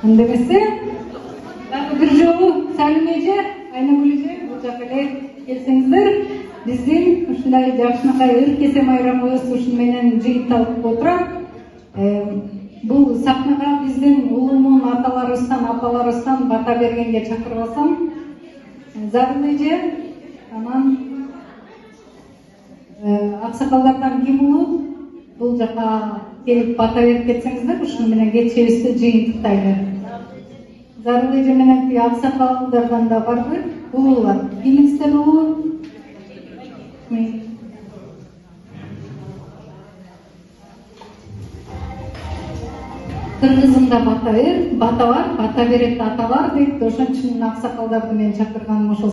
Андемесе дагы бир жолу Салим эже, Айнагүл эже бул жака эле келсеңиздер. Биздин ушундай жакшынакай ыркесе майрамыбыз ушуну менен жыйынталып отурат. Бул сахнага биздин улуумун аталарыбыздан, апаларыбыздан бата бергенге чакырып алсам, Зарыл эже, анан аксакалдардан ким улуу бул жака келип бата берип кетсеңиздер, ушуну менен кечебизди жыйынтыктайлы. Зарыл эже менен аксакалдардан да барбы улуулар. Кимиңиздер улуу? Кыргызымда бата бар, бата берет аталар дейт. Ошон үчүн аксакалдарды мен чакырганым ошол.